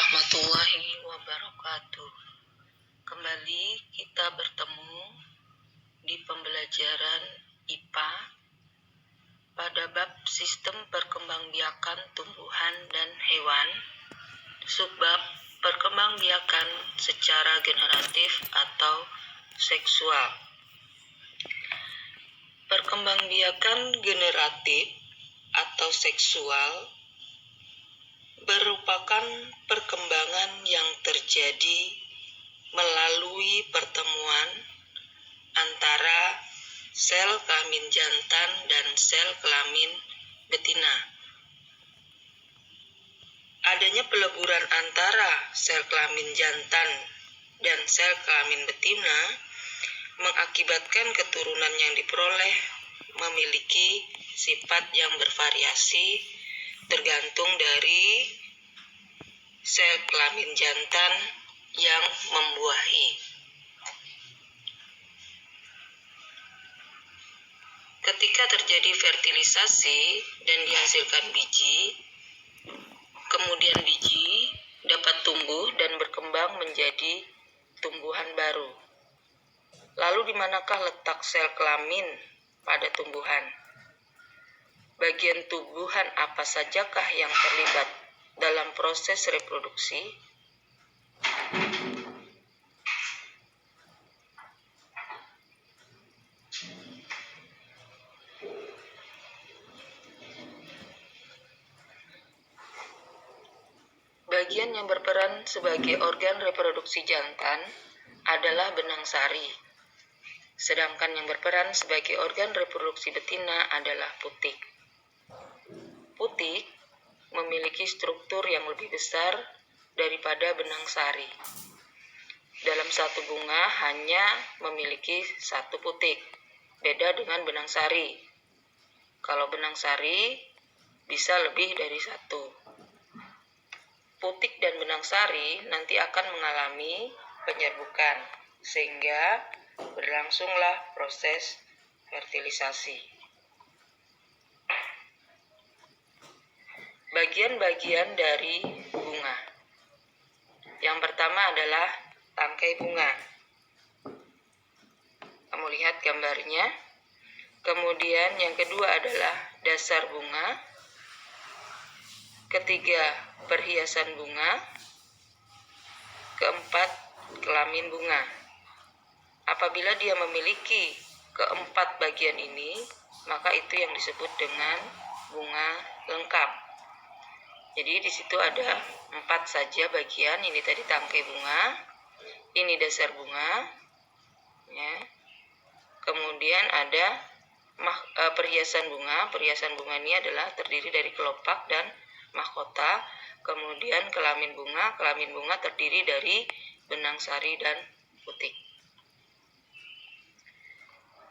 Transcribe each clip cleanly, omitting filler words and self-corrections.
warahmatullahi wabarakatuh. Kembali kita bertemu di pembelajaran IPA pada bab sistem perkembangbiakan tumbuhan dan hewan, subbab perkembangbiakan secara generatif atau seksual. Perkembangbiakan generatif atau seksual merupakan perkembangan yang terjadi melalui pertemuan antara sel kelamin jantan dan sel kelamin betina. Adanya peleburan antara sel kelamin jantan dan sel kelamin betina mengakibatkan keturunan yang diperoleh memiliki sifat yang bervariasi tergantung dari sel kelamin jantan yang membuahi. Ketika terjadi fertilisasi dan dihasilkan biji, kemudian biji dapat tumbuh dan berkembang menjadi tumbuhan baru. Lalu di manakah letak sel kelamin pada tumbuhan? Bagian tumbuhan apa sajakah yang terlibat dalam proses reproduksi? Bagian yang berperan sebagai organ reproduksi jantan adalah benang sari, sedangkan yang berperan sebagai organ reproduksi betina adalah putik. Putik memiliki struktur yang lebih besar daripada benang sari. Dalam satu bunga hanya memiliki satu putik, beda dengan benang sari. Kalau benang sari bisa lebih dari satu. Putik dan benang sari nanti akan mengalami penyerbukan, sehingga berlangsunglah proses fertilisasi. Bagian-bagian dari bunga. Yang pertama adalah tangkai bunga. Kamu lihat gambarnya. Kemudian yang kedua adalah dasar bunga. Ketiga, perhiasan bunga. Keempat, kelamin bunga. Apabila dia memiliki keempat bagian ini, maka itu yang disebut dengan bunga lengkap. Jadi di situ ada 4 saja bagian. Ini tadi tangkai bunga, ini dasar bunga, ya. Kemudian ada perhiasan bunga. Perhiasan bunga ini adalah terdiri dari kelopak dan mahkota. Kemudian kelamin bunga terdiri dari benang sari dan putik.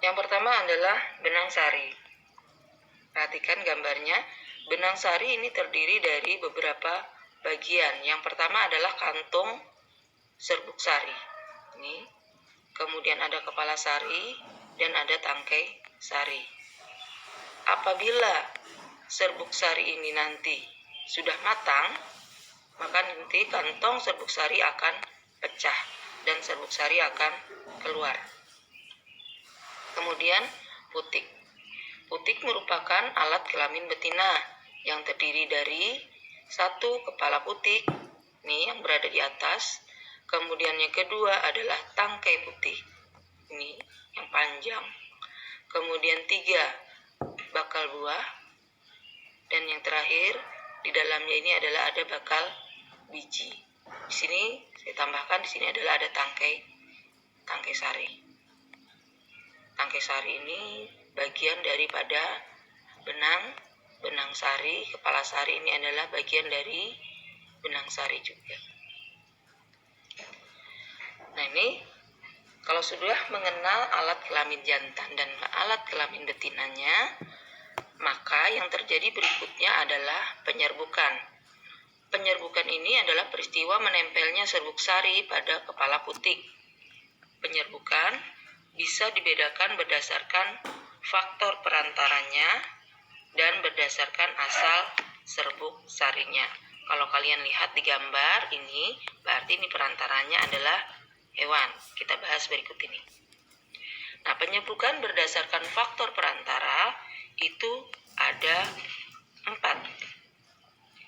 Yang pertama adalah benang sari. Perhatikan gambarnya. Benang sari ini terdiri dari beberapa bagian. Yang pertama adalah kantung serbuk sari. Ini. Kemudian ada kepala sari dan ada tangkai sari. Apabila serbuk sari ini nanti sudah matang, maka nanti kantong serbuk sari akan pecah dan serbuk sari akan keluar. Kemudian putik. Putik merupakan alat kelamin betina yang terdiri dari satu kepala putik, ini yang berada di atas. Kemudian yang kedua adalah tangkai putik, ini yang panjang. Kemudian 3 bakal buah, dan yang terakhir di dalamnya ini adalah ada bakal biji. Di sini saya tambahkan, di sini adalah ada tangkai sari. Tangkai sari ini bagian daripada benang sari. Kepala sari ini adalah bagian dari benang sari juga. Nah, ini kalau sudah mengenal alat kelamin jantan dan alat kelamin betinanya, maka yang terjadi berikutnya adalah penyerbukan. Penyerbukan ini adalah peristiwa menempelnya serbuk sari pada kepala putik. Penyerbukan bisa dibedakan berdasarkan faktor perantaranya dan berdasarkan asal serbuk sarinya. Kalau kalian lihat di gambar ini, berarti ini perantaranya adalah hewan. Kita bahas berikut ini. Nah, penyerbukan berdasarkan faktor perantara itu ada 4.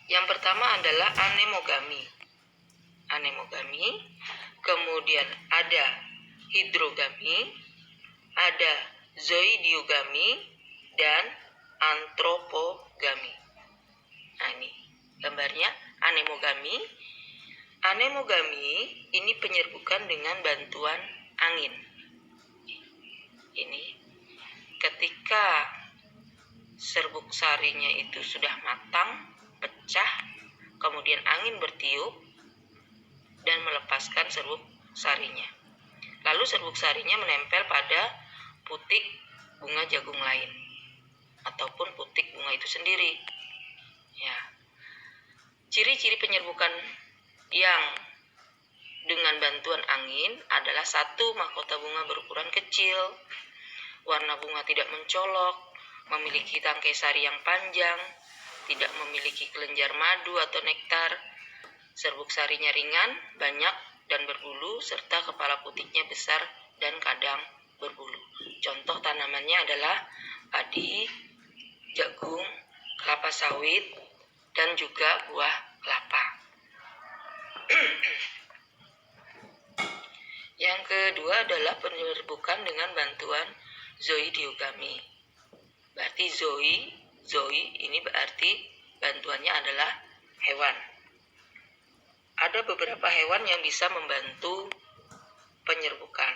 Yang pertama adalah anemogami. Kemudian ada hidrogami, ada zoidiogami, dan antropogami. Nah, ini gambarnya anemogami. Anemogami ini penyerbukan dengan bantuan angin. Ini ketika serbuk sarinya itu sudah matang, pecah, kemudian angin bertiup dan melepaskan serbuk sarinya. Lalu serbuk sarinya menempel pada putik bunga jagung lain ataupun putik bunga itu sendiri. Ya. Ciri-ciri penyerbukan yang dengan bantuan angin adalah 1. Mahkota bunga berukuran kecil, warna bunga tidak mencolok, memiliki tangkai sari yang panjang, tidak memiliki kelenjar madu atau nektar, serbuk sarinya ringan, banyak dan berbulu, serta kepala putiknya besar dan kadang berbulu. Contoh tanamannya adalah padi, jagung, kelapa sawit, dan juga buah kelapa. Yang kedua adalah penyerbukan dengan bantuan zoidiogami. Berarti zoi ini berarti bantuannya adalah hewan. Ada beberapa hewan yang bisa membantu penyerbukan.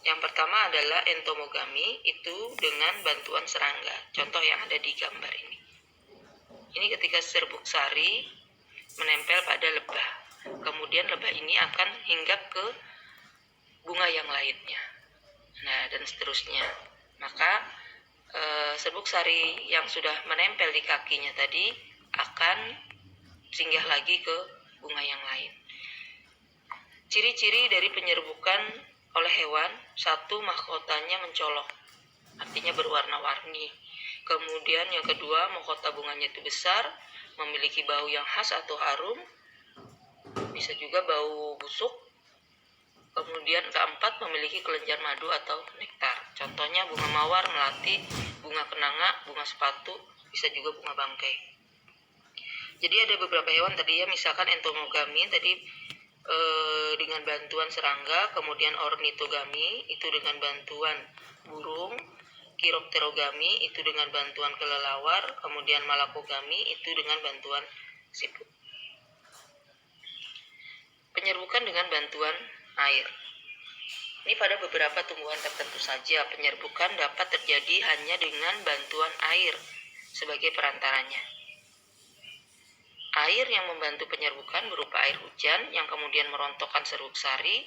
Yang pertama adalah entomogami, itu dengan bantuan serangga. Contoh yang ada di gambar ini. Ini ketika serbuk sari menempel pada lebah. Kemudian lebah ini akan hinggap ke bunga yang lainnya. Nah, dan seterusnya. Maka serbuk sari yang sudah menempel di kakinya tadi akan singgah lagi ke bunga yang lain. Ciri-ciri dari penyerbukan oleh hewan: 1. Mahkotanya mencolok, artinya berwarna-warni. Kemudian yang kedua, mahkota bunganya itu besar, memiliki bau yang khas atau harum, bisa juga bau busuk. Kemudian keempat, memiliki kelenjar madu atau nektar. Contohnya bunga mawar, melati, bunga kenanga, bunga sepatu, bisa juga bunga bangkai. Jadi ada beberapa hewan tadi ya, misalkan entomogami tadi dengan bantuan serangga, kemudian ornitogami itu dengan bantuan burung, chiropterogami itu dengan bantuan kelelawar, kemudian malakogami itu dengan bantuan siput. Penyerbukan dengan bantuan air. Ini pada beberapa tumbuhan tertentu saja penyerbukan dapat terjadi hanya dengan bantuan air sebagai perantaranya. Air yang membantu penyerbukan berupa air hujan yang kemudian merontokkan serbuk sari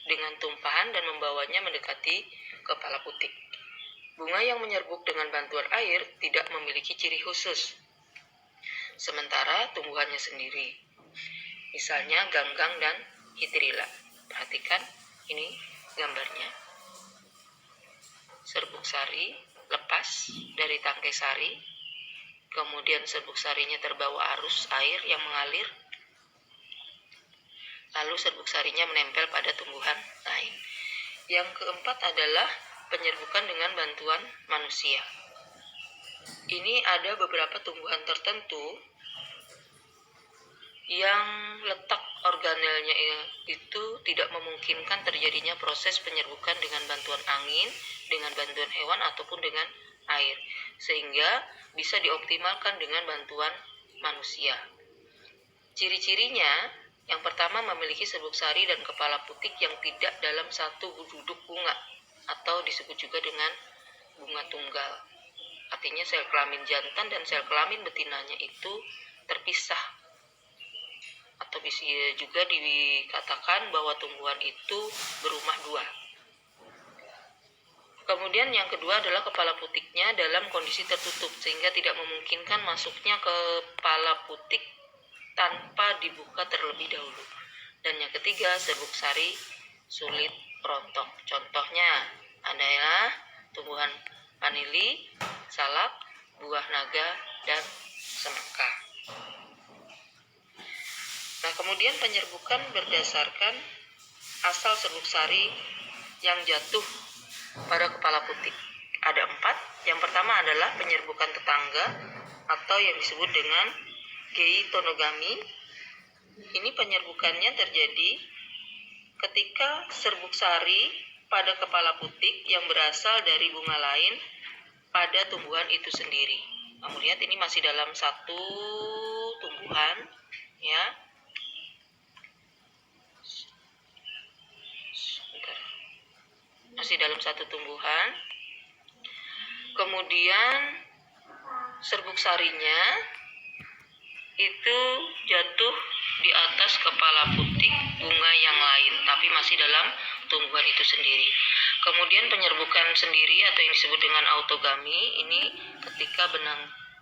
dengan tumpahan dan membawanya mendekati kepala putik. Bunga yang menyerbuk dengan bantuan air tidak memiliki ciri khusus, sementara tumbuhannya sendiri. Misalnya ganggang dan hidrilla. Perhatikan ini gambarnya. Serbuk sari lepas dari tangkai sari, kemudian serbuk sarinya terbawa arus air yang mengalir, lalu serbuk sarinya menempel pada tumbuhan lain. Yang keempat adalah penyerbukan dengan bantuan manusia. Ini ada beberapa tumbuhan tertentu yang letak organelnya itu tidak memungkinkan terjadinya proses penyerbukan dengan bantuan angin, dengan bantuan hewan ataupun dengan air, sehingga bisa dioptimalkan dengan bantuan manusia. Ciri-cirinya, yang pertama memiliki serbuk sari dan kepala putik yang tidak dalam satu duduk bunga atau disebut juga dengan bunga tunggal. Artinya sel kelamin jantan dan sel kelamin betinanya itu terpisah, atau bisa juga dikatakan bahwa tumbuhan itu berumah dua. Kemudian yang kedua adalah kepala putiknya dalam kondisi tertutup sehingga tidak memungkinkan masuknya kepala putik tanpa dibuka terlebih dahulu. Dan yang ketiga, serbuk sari sulit rontok. Contohnya adalah tumbuhan vanili, salak, buah naga, dan semangka. kemudian penyerbukan berdasarkan asal serbuk sari yang jatuh pada kepala putik. Ada 4. Yang pertama adalah penyerbukan tetangga atau yang disebut dengan geitonogami. Ini penyerbukannya terjadi ketika serbuk sari pada kepala putik yang berasal dari bunga lain pada tumbuhan itu sendiri. Kamu lihat ini masih dalam satu tumbuhan, ya. Masih dalam satu tumbuhan. Kemudian serbuk sarinya itu jatuh di atas kepala putik bunga yang lain, tapi masih dalam tumbuhan itu sendiri. Kemudian penyerbukan sendiri atau yang disebut dengan autogami ini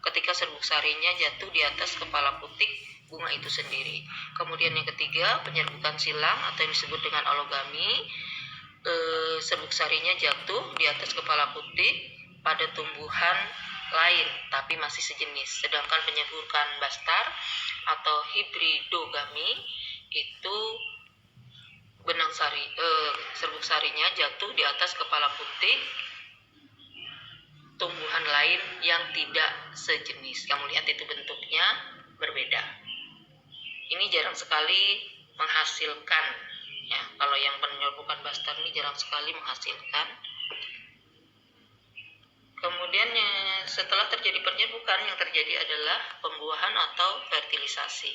ketika serbuk sarinya jatuh di atas kepala putik bunga itu sendiri. Kemudian yang ketiga, penyerbukan silang atau yang disebut dengan alogami. Serbuk sarinya jatuh di atas kepala putik pada tumbuhan lain tapi masih sejenis. Sedangkan penyerbukan bastar atau hibridogami itu serbuk sarinya jatuh di atas kepala putik tumbuhan lain yang tidak sejenis. Kamu lihat itu bentuknya berbeda. Ini jarang sekali menghasilkan, ya. Kalau yang penyerbukan bastar ini jarang sekali menghasilkan. Kemudian setelah terjadi penyerbukan, yang terjadi adalah pembuahan atau fertilisasi,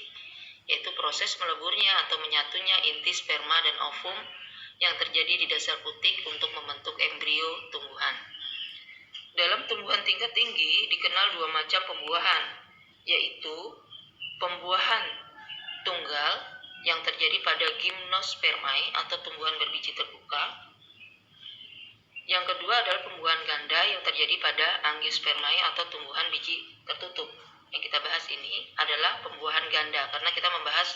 yaitu proses meleburnya atau menyatunya inti sperma dan ovum yang terjadi di dasar putik untuk membentuk embrio tumbuhan. Dalam tumbuhan tingkat tinggi dikenal 2 macam pembuahan, yaitu pembuahan tunggal yang terjadi pada gimnospermae atau tumbuhan berbiji terbuka. Yang kedua adalah pembuahan ganda yang terjadi pada angiospermae atau tumbuhan biji tertutup. Yang kita bahas ini adalah pembuahan ganda karena kita membahas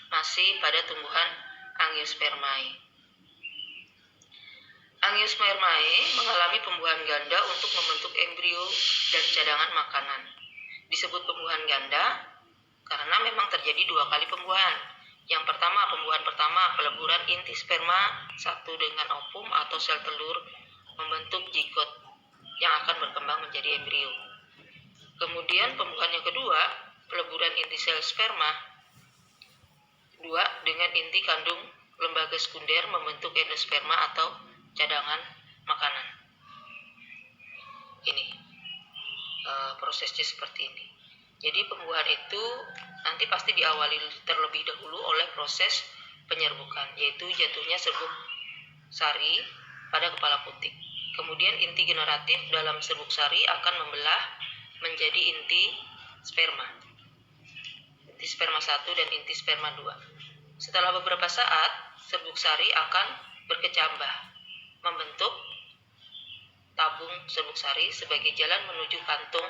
masih pada tumbuhan angiospermae. Angiospermae mengalami pembuahan ganda untuk membentuk embrio dan cadangan makanan. Disebut pembuahan ganda karena memang terjadi 2 kali pembuahan. Yang pertama, pembuahan pertama, peleburan inti sperma satu dengan ovum atau sel telur membentuk zigot yang akan berkembang menjadi embrio. Kemudian pembuahan yang kedua, peleburan inti sel sperma 2 dengan inti kandung lembaga sekunder membentuk endosperma atau cadangan makanan. Ini prosesnya seperti ini. Jadi pembuahan itu nanti pasti diawali terlebih dahulu oleh proses penyerbukan, yaitu jatuhnya serbuk sari pada kepala putik. Kemudian inti generatif dalam serbuk sari akan membelah menjadi inti sperma 1 dan inti sperma 2. Setelah beberapa saat, serbuk sari akan berkecambah, membentuk tabung serbuk sari sebagai jalan menuju kantung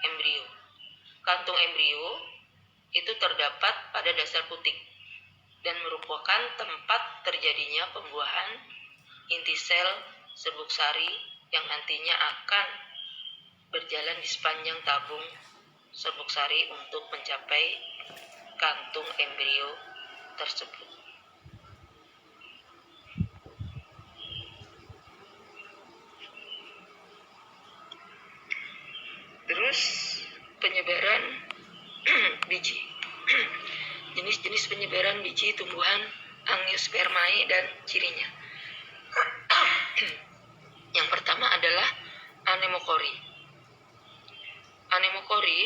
embrio. Kantung embrio itu terdapat pada dasar putik dan merupakan tempat terjadinya pembuahan inti sel serbuk sari yang nantinya akan berjalan di sepanjang tabung serbuk sari untuk mencapai kantung embrio tersebut. Terus penyebaran biji. Jenis-jenis penyebaran biji tumbuhan angiospermae dan cirinya. Yang pertama adalah anemokori. Anemokori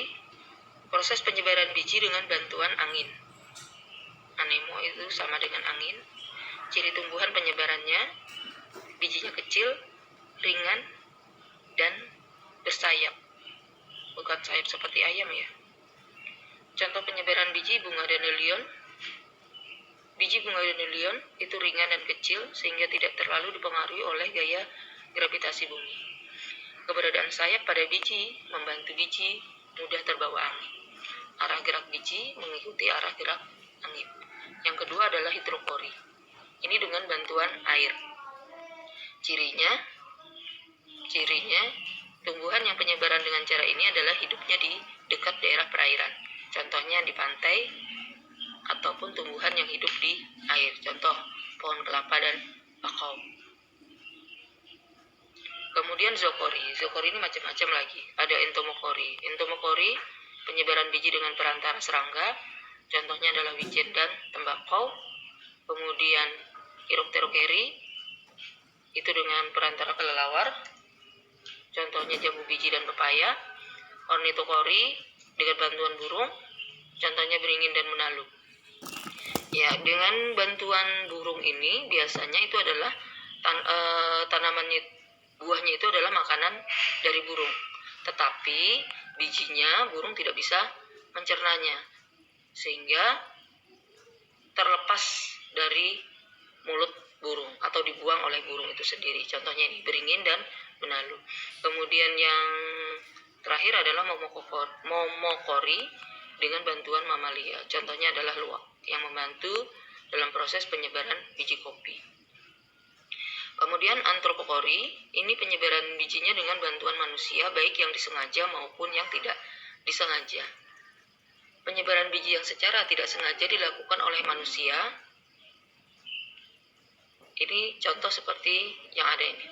proses penyebaran biji dengan bantuan angin. Anemo itu sama dengan angin. Ciri tumbuhan penyebarannya, bijinya kecil, ringan, dan bersayap. Bukan sayap seperti ayam ya. Contoh penyebaran biji bunga dandelion. Biji bunga dandelion itu ringan dan kecil sehingga tidak terlalu dipengaruhi oleh gaya gravitasi bumi. Keberadaan sayap pada biji membantu biji mudah terbawa angin. Arah gerak biji mengikuti arah gerak angin. Yang kedua adalah hidropori. Ini dengan bantuan air. Cirinya tumbuhan yang penyebaran dengan cara ini adalah hidupnya di dekat daerah perairan. Contohnya di pantai ataupun tumbuhan yang hidup di air. Contoh, pohon kelapa dan bakau. Kemudian zookori. Zookori ini macam-macam lagi. Ada entomokori. Entomokori penyebaran biji dengan perantara serangga. Contohnya adalah wijen dan tembakau. Kemudian Chiropteroceri itu dengan perantara kelelawar. Contohnya jambu biji dan pepaya. Ornithokori dengan bantuan burung. Contohnya beringin dan menalu. Ya, dengan bantuan burung ini biasanya itu adalah tanamannya, buahnya itu adalah makanan dari burung. Tetapi bijinya burung tidak bisa mencernanya, sehingga terlepas dari mulut burung atau dibuang oleh burung itu sendiri. Contohnya ini beringin dan benalu. Kemudian yang terakhir adalah momokori dengan bantuan mamalia. Contohnya adalah luwak yang membantu dalam proses penyebaran biji kopi. Kemudian antropokori, ini penyebaran bijinya dengan bantuan manusia, baik yang disengaja maupun yang tidak disengaja. Penyebaran biji yang secara tidak sengaja dilakukan oleh manusia. Ini contoh seperti yang ada ini.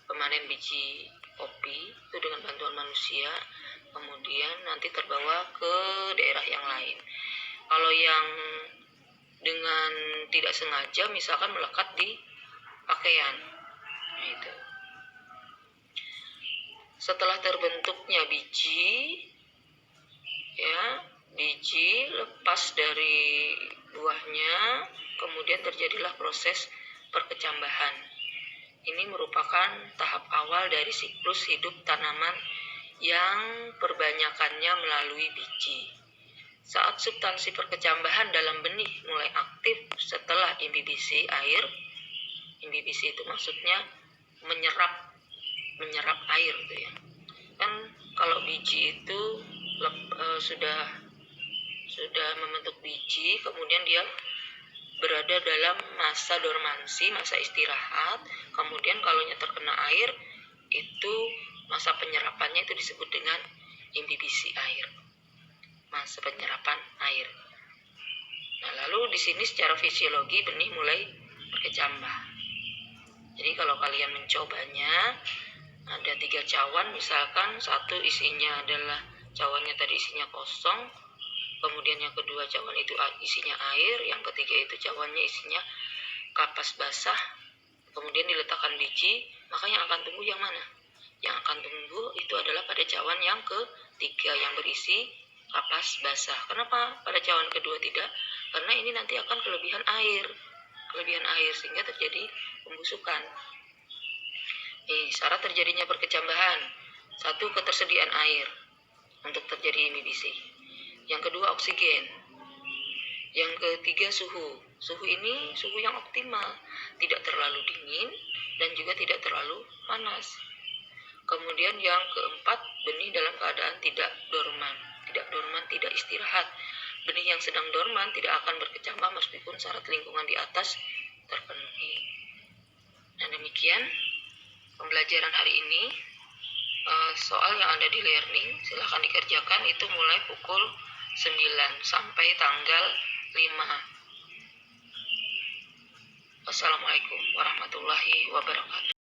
Pemanen biji kopi itu dengan bantuan manusia, kemudian nanti terbawa ke daerah yang lain. Kalau yang dengan tidak sengaja misalkan melekat di pakaian. Nah, itu. Setelah terbentuknya biji, ya, biji lepas dari buahnya, kemudian terjadilah proses perkecambahan. Ini merupakan tahap awal dari siklus hidup tanaman yang perbanyakannya melalui biji. Saat substansi perkecambahan dalam benih mulai aktif setelah imbibisi air, imbibisi itu maksudnya menyerap air gitu ya. Kan kalau biji itu sudah membentuk biji, kemudian dia berada dalam masa dormansi, masa istirahat. Kemudian kalau terkena air, itu masa penyerapannya itu disebut dengan imbibisi air. Masa penyerapan air. Nah, lalu di sini secara fisiologi benih mulai berkecambah. Jadi kalau kalian mencobanya, ada 3 cawan, misalkan satu isinya adalah cawannya tadi isinya kosong, kemudian yang kedua cawan itu isinya air, yang ketiga itu cawannya isinya kapas basah, kemudian diletakkan biji, maka yang akan tumbuh yang mana? Yang akan tumbuh itu adalah pada cawan yang ketiga yang berisi kapas basah. Kenapa pada cawan kedua tidak? Karena ini nanti akan kelebihan air sehingga terjadi pembusukan. Syarat terjadinya perkecambahan: 1, ketersediaan air untuk terjadi imbibisi. Yang kedua, oksigen. Yang ketiga, suhu. Suhu ini suhu yang optimal, tidak terlalu dingin dan juga tidak terlalu panas. Kemudian yang keempat, benih dalam keadaan tidak dorman, tidak istirahat. Benih yang sedang dorman tidak akan berkecambah meskipun syarat lingkungan di atas terpenuhi. Nah, demikian pembelajaran hari ini. Soal yang ada di learning silahkan dikerjakan, itu mulai pukul 9 sampai tanggal 5. Wassalamualaikum warahmatullahi wabarakatuh.